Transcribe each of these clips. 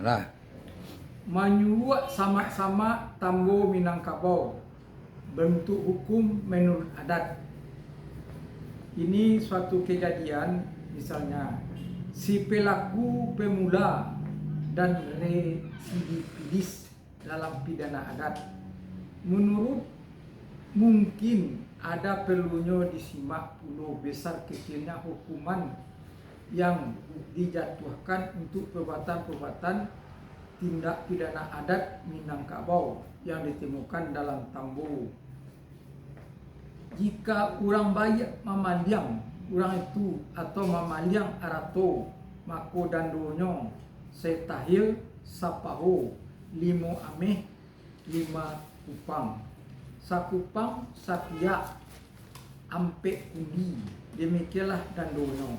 lah. Menyuak sama-sama Tambo Minangkabau, bentuk hukum menurut adat. Ini suatu kejadian, misalnya si pelaku pemula dan residivis dalam pidana adat. Menurut mungkin ada perlunya disimak puluh besar kecilnya hukuman yang dijatuhkan untuk perbuatan-perbuatan tindak pidana adat Minangkabau yang ditemukan dalam Tambo. Jika orang bayak mamaliang orang itu atau mamaliang arato mako dandonyo setahil sapaho limo ameh lima kupang sakupang sapiak ampe kundi, demikianlah dandonyo.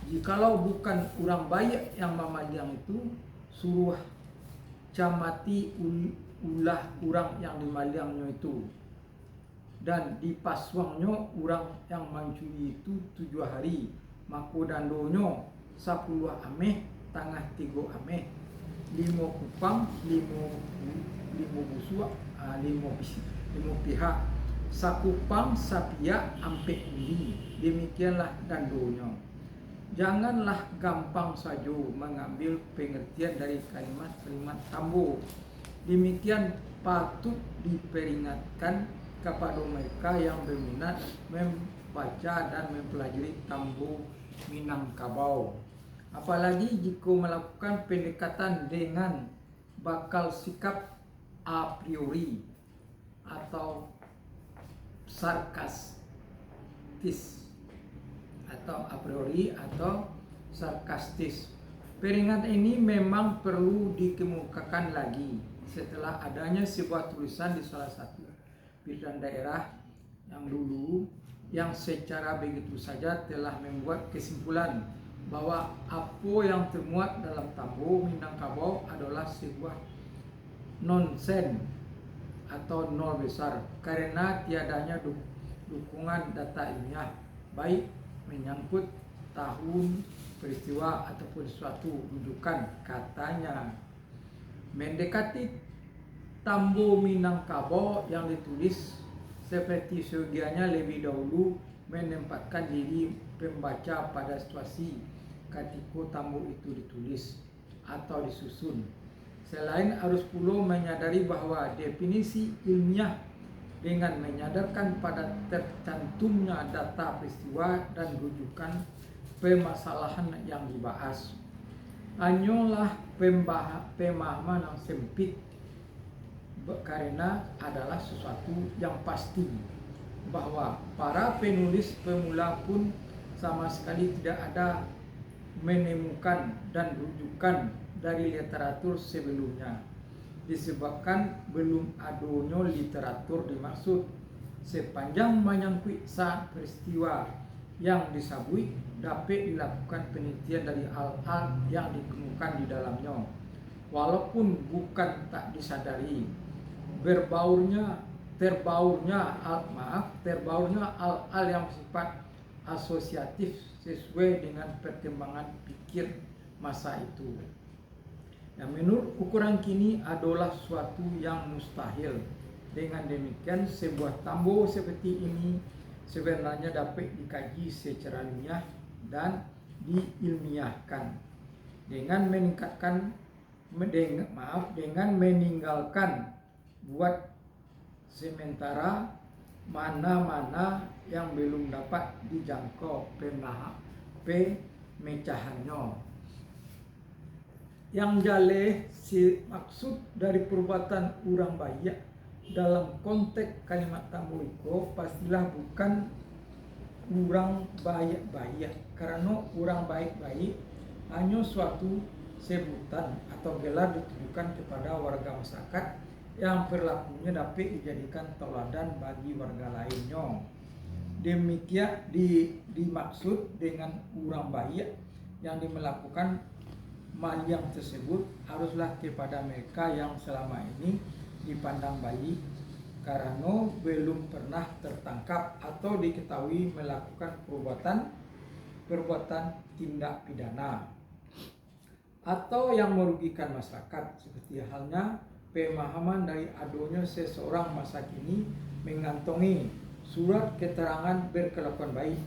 Jikalau bukan orang bayak yang mamaliang itu, suruh camati ulah orang yang dimaliangnya itu, dan dipaswangnya orang yang mencuri itu 7 hari, mako dandonyo 10 ameh tangah 3 ameh 5 kupang 5 busuk 5 pihak sakupang sapiak ampe undi, demikianlah dandonyo. Janganlah gampang saja mengambil pengertian dari kalimat-kalimat Tambo. Demikian patut diperingatkan kepada mereka yang berminat membaca dan mempelajari Tambo Minangkabau. Apalagi jika melakukan pendekatan dengan bakal sikap a priori atau sarkastis atau a priori atau sarkastis. Peringatan ini memang perlu dikemukakan lagi setelah adanya sebuah tulisan di salah satu pimpinan daerah yang dulu yang secara begitu saja telah membuat kesimpulan bahwa apa yang termuat dalam Tambo Minangkabau adalah sebuah nonsen atau nol besar karena tiadanya dukungan data ilmiah baik menyangkut tahun peristiwa ataupun suatu rujukan. Katanya mendekati Tambo Minangkabau yang ditulis seperti seyogianya lebih dahulu menempatkan diri pembaca pada situasi ketika Tambo itu ditulis atau disusun. Selain harus pula menyadari bahwa definisi ilmiah dengan menyadarkan pada tercantumnya data peristiwa dan rujukan permasalahan yang dibahas. Hanyalah pemahaman yang sempit karena adalah sesuatu yang pasti bahwa para penulis pemula pun sama sekali tidak ada menemukan dan rujukan dari literatur sebelumnya, disebabkan belum adanya literatur dimaksud. Sepanjang menyangkut saat peristiwa yang disabui dapat dilakukan penelitian dari hal-hal yang dikemukakan di dalamnya, walaupun bukan tak disadari terbaurnya hal-hal yang bersifat asosiatif sesuai dengan perkembangan pikir masa itu. Yang menurut ukuran kini adalah suatu yang mustahil. Dengan demikian sebuah Tambo seperti ini sebenarnya dapat dikaji secara ilmiah dan diilmiahkan dengan meninggalkan buat sementara mana-mana yang belum dapat dijangkau pemecahannya. Yang jale si maksud dari perbuatan urang bayak dalam konteks kalimat Tambo itu pastilah bukan urang bayak-bayak, karena urang baik-baik hanya suatu sebutan atau gelar ditujukan kepada warga masyarakat yang perilakunya dapat dijadikan tauladan bagi warga lainnya. Demikian dimaksud dengan urang bayak yang melakukan maliang tersebut haruslah kepada mereka yang selama ini dipandang baik karena belum pernah tertangkap atau diketahui melakukan perbuatan tindak pidana. atau yang merugikan masyarakat, seperti halnya pemahaman dari adanya seseorang masa kini mengantongi surat keterangan berkelakuan baik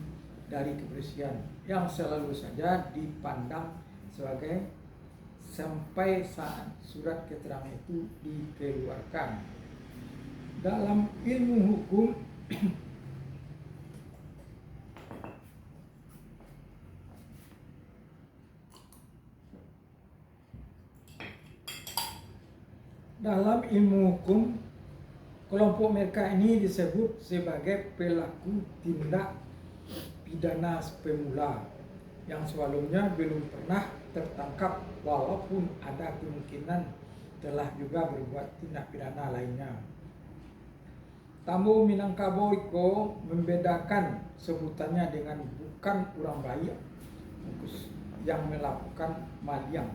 dari kepolisian yang selalu saja dipandang sebagai sampai saat surat keterangan itu dikeluarkan. Dalam ilmu hukum kelompok mereka ini disebut sebagai pelaku tindak pidana pemula yang sebelumnya belum pernah tertangkap walaupun ada kemungkinan telah juga berbuat tindak pidana lainnya. Tamu Minangkabau Iko membedakan sebutannya dengan bukan orang baik yang melakukan maliang,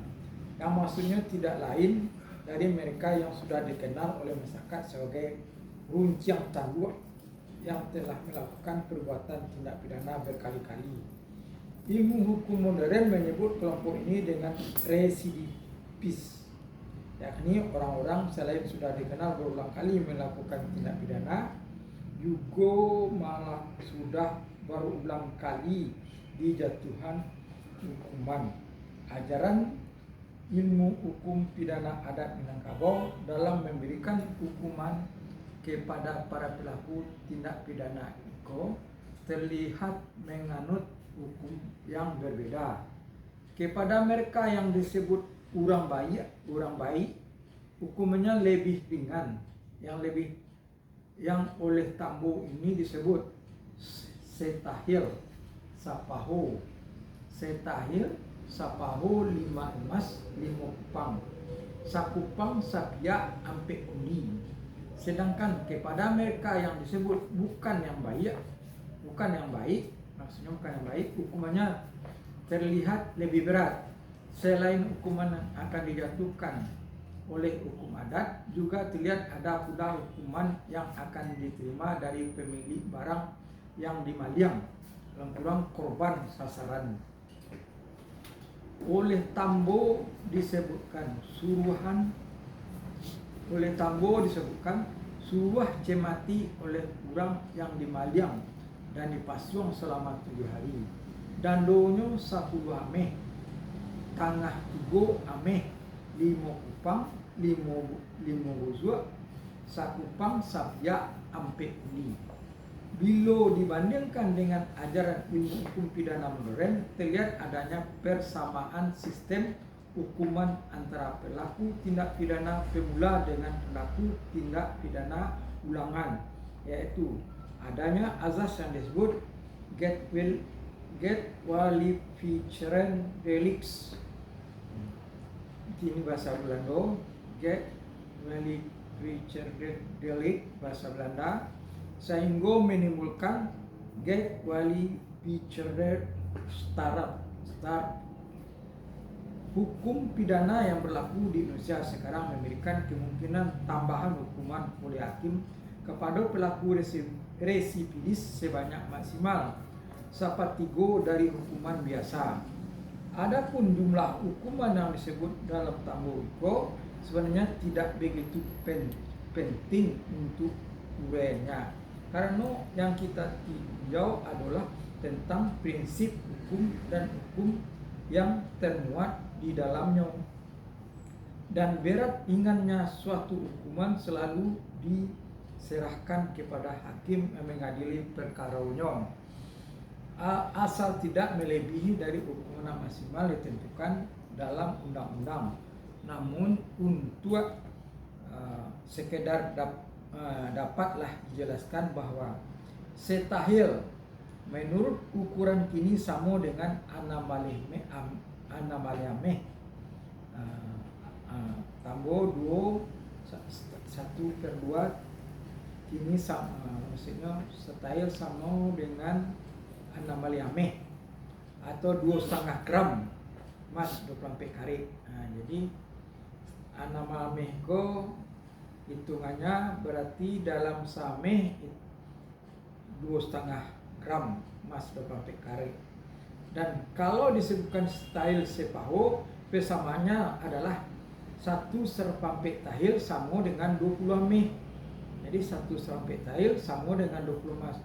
yang maksudnya tidak lain dari mereka yang sudah dikenal oleh masyarakat sebagai runcing tangguh yang telah melakukan perbuatan tindak pidana berkali-kali. Ilmu hukum modern menyebut kelompok ini dengan residivis, yakni orang-orang selain sudah dikenal berulang kali melakukan tindak pidana, juga malah sudah berulang kali dijatuhkan hukuman. Ajaran ilmu hukum pidana adat Minangkabau dalam memberikan hukuman kepada para pelaku tindak pidana itu terlihat menganut hukum yang berbeda. Kepada mereka yang disebut orang baik, hukumannya lebih ringan, yang oleh Tambo ini disebut setahil sapaho. Setahil sapaho 5 emas 5 kupang, sakupang sapia ampe undi. Sedangkan kepada mereka yang disebut bukan yang baik, maksudnya bukan yang baik, hukumannya terlihat lebih berat. Selain hukuman yang akan dijatuhkan oleh hukum adat, juga terlihat ada pula hukuman yang akan diterima dari pemilik barang yang dimaliang, kurang korban sasaran. Oleh Tambo disebutkan suruh cemati oleh orang yang dimaliang dan dipasung selama 7 hari. Dandonyo 10 ameh, tangah 3 ameh, 5 kupang, 5 buzuk, sakupang sabya ampe uli. Bila dibandingkan dengan ajaran ilmu hukum pidana modern, terlihat adanya persamaan sistem hukuman antara pelaku tindak pidana pemula dengan pelaku tindak pidana ulangan, yaitu adanya azas yang disebut Getwalificeren delicts. Ini bahasa Belanda, Getwalificeren delict bahasa Belanda, sehingga menimbulkan Getwalificeren start. Hukum pidana yang berlaku di Indonesia sekarang memberikan kemungkinan tambahan hukuman oleh hakim kepada pelaku residivis sebanyak maksimal 1/3 dari hukuman biasa. Adapun jumlah hukuman yang disebut dalam Tambo Iko sebenarnya tidak begitu penting untuk uraiannya, karena yang kita tinjau adalah tentang prinsip hukum dan hukum yang termuat di dalamnya, dan berat ringannya suatu hukuman selalu diserahkan kepada hakim yang mengadili perkaranya, asal tidak melebihi dari hukuman maksimal ditentukan dalam undang-undang. Namun untuk sekedar dapatlah dijelaskan bahwa setahil menurut ukuran kini sama dengan anamaliyameh Tambo 1/2 kini sama, maksudnya setahil sama dengan anamaliyameh atau 2,5 gram emas 24 karat. Jadi anamaliyameh ko hitungannya berarti dalam sameh 2,5 gram emas 24 karat. Dan kalau disebutkan style sepaho Persamaannya adalah 1 serpampek tahil sama dengan 20 meh. Jadi 1 serpampek tahil sama dengan 20 mas.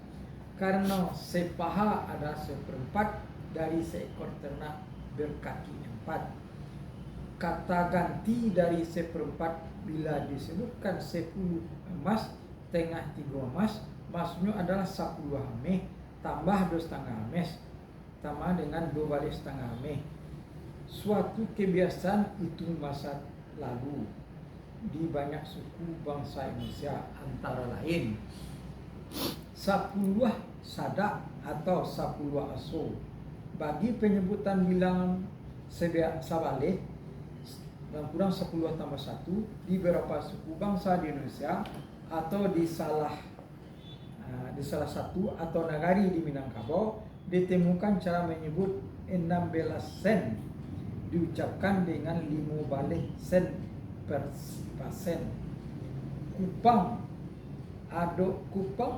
Karena sepaha adalah 1/4 dari seekor ternak berkaki 4. Kata ganti dari 1/4 bila disebutkan 10 emas tengah 3 emas, maksudnya adalah 10 meh tambah 2,5 emas sama dengan 12,5 meh. Suatu kebiasaan itu masa lalu di banyak suku bangsa Indonesia, antara lain 10 sadak atau 10 aso. Bagi penyebutan bilangan sabalik dan kurang 10 tambah 1 di beberapa suku bangsa di Indonesia atau di salah satu atau nagari di Minangkabau ditemukan cara menyebut 16 sen diucapkan dengan 5 balik sen per sen. Kupang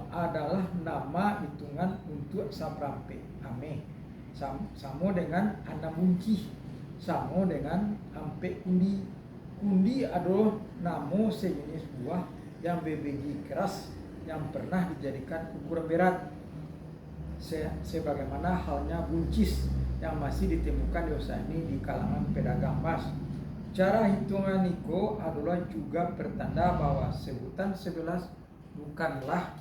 adalah nama hitungan untuk saprampe ame, sama dengan anak bunci, sama dengan ampe kundi. Kundi adalah nama sejenis buah yang berbiji keras yang pernah dijadikan ukuran berat, sebagaimana halnya buncis yang masih ditemukan di usaha ini di kalangan pedagang emas. Cara hitungan niko adalah juga pertanda bahwa sebutan 11 bukanlah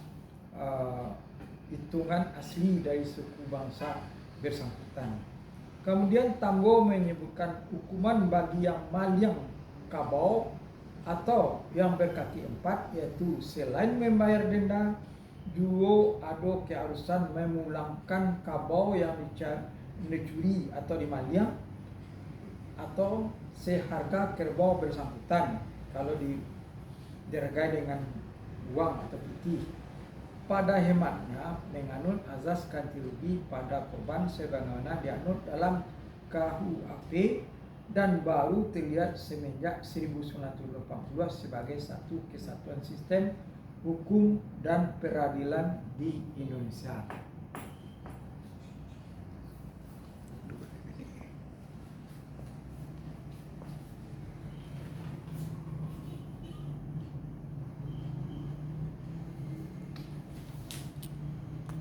hitungan asli dari suku bangsa bersangkutan. Kemudian Tambo menyebutkan hukuman bagi yang maliang kabau atau yang berkaki 4, yaitu selain membayar denda juga ada keharusan memulangkan kabau yang dicuri atau dimaliang atau seharga kerbau bersangkutan kalau dihargai dengan uang atau putih. Pada hematnya menganut azas ganti rugi pada korban sebagaimana dianut dalam KUHP dan baru terlihat semenjak 1980 sebagai satu kesatuan sistem hukum dan peradilan di Indonesia.